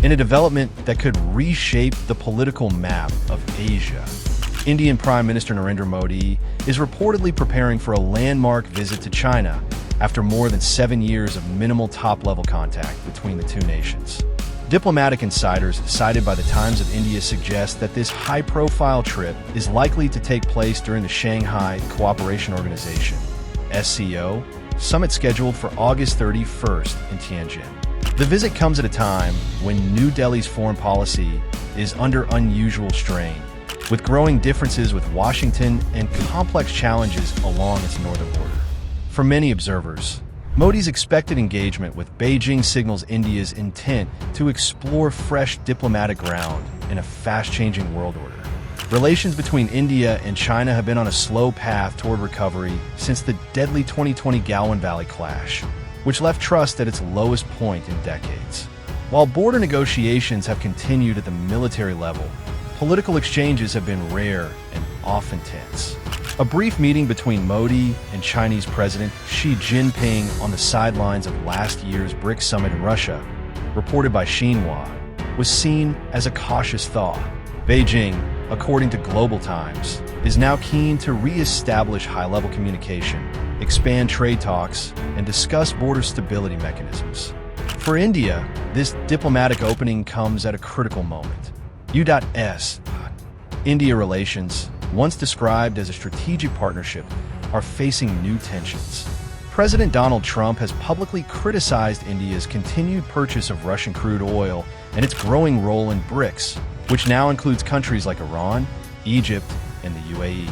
in a development that could reshape the political map of Asia. Indian Prime Minister Narendra Modi is reportedly preparing for a landmark visit to China after more than 7 years of minimal top-level contact between the two nations. Diplomatic insiders cited by the Times of India suggest that this high-profile trip is likely to take place during the Shanghai Cooperation Organization (SCO) summit scheduled for August 31st in Tianjin. The visit comes at a time when New Delhi's foreign policy is under unusual strain, with growing differences with Washington and complex challenges along its northern border. For many observers, Modi's expected engagement with Beijing signals India's intent to explore fresh diplomatic ground in a fast-changing world order. Relations between India and China have been on a slow path toward recovery since the deadly 2020 Galwan Valley clash, which left trust at its lowest point in decades. While border negotiations have continued at the military level, political exchanges have been rare and often tense. A brief meeting between Modi and Chinese President Xi Jinping on the sidelines of last year's BRICS summit in Russia, reported by Xinhua, was seen as a cautious thaw. Beijing, according to Global Times, is now keen to re-establish high-level communication, expand trade talks, and discuss border stability mechanisms. For India, this diplomatic opening comes at a critical moment. U.S. India relations, once described as a strategic partnership, are facing new tensions. President Donald Trump has publicly criticized India's continued purchase of Russian crude oil and its growing role in BRICS, which now includes countries like Iran, Egypt, and the UAE.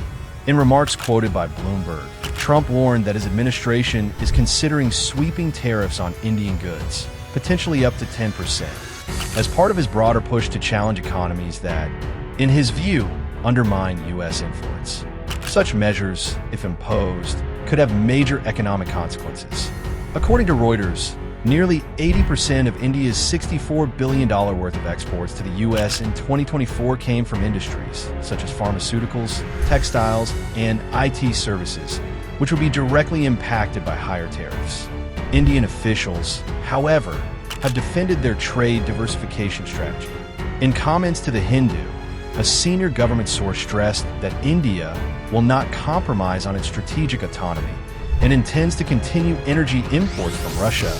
In remarks quoted by Bloomberg, Trump warned that his administration is considering sweeping tariffs on Indian goods, potentially up to 10%, as part of his broader push to challenge economies that, in his view, undermine U.S. influence. Such measures, if imposed, could have major economic consequences. According to Reuters, nearly 80% of India's $64 billion worth of exports to the U.S. in 2024 came from industries such as pharmaceuticals, textiles, and IT services, which would be directly impacted by higher tariffs. Indian officials, however, have defended their trade diversification strategy. In comments to The Hindu, a senior government source stressed that India will not compromise on its strategic autonomy and intends to continue energy imports from Russia,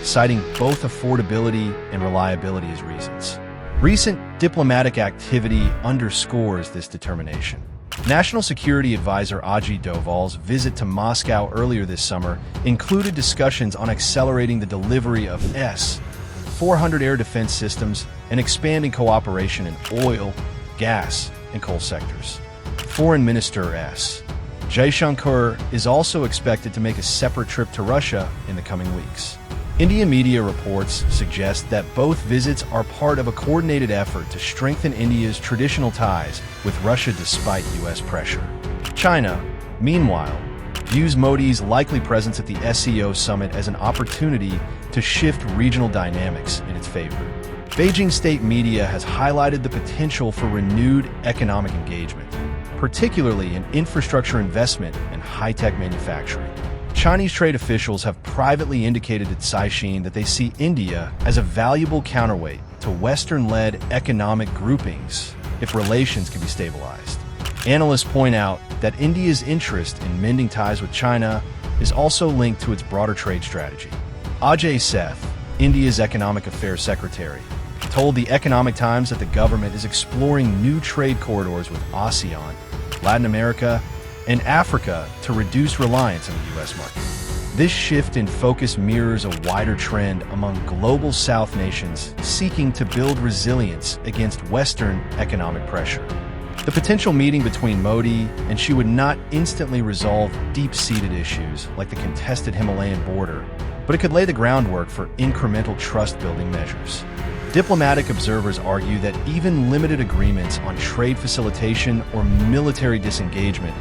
citing both affordability and reliability as reasons. Recent diplomatic activity underscores this determination. National Security Advisor Ajit Doval's visit to Moscow earlier this summer included discussions on accelerating the delivery of S-400 air defense systems and expanding cooperation in oil, gas, and coal sectors. Foreign Minister S. Jaishankar is also expected to make a separate trip to Russia in the coming weeks. Indian media reports suggest that both visits are part of a coordinated effort to strengthen India's traditional ties with Russia despite U.S. pressure. China, meanwhile, views Modi's likely presence at the SCO summit as an opportunity to shift regional dynamics in its favor. Beijing state media has highlighted the potential for renewed economic engagement, particularly in infrastructure investment and high-tech manufacturing. Chinese trade officials have privately indicated to Caixin that they see India as a valuable counterweight to Western-led economic groupings if relations can be stabilized. Analysts point out that India's interest in mending ties with China is also linked to its broader trade strategy. Ajay Seth, India's Economic Affairs Secretary, told the Economic Times that the government is exploring new trade corridors with ASEAN, Latin America, and Africa to reduce reliance on the U.S. market. This shift in focus mirrors a wider trend among global South nations seeking to build resilience against Western economic pressure. The potential meeting between Modi and Xi would not instantly resolve deep-seated issues like the contested Himalayan border, but it could lay the groundwork for incremental trust-building measures. Diplomatic observers argue that even limited agreements on trade facilitation or military disengagement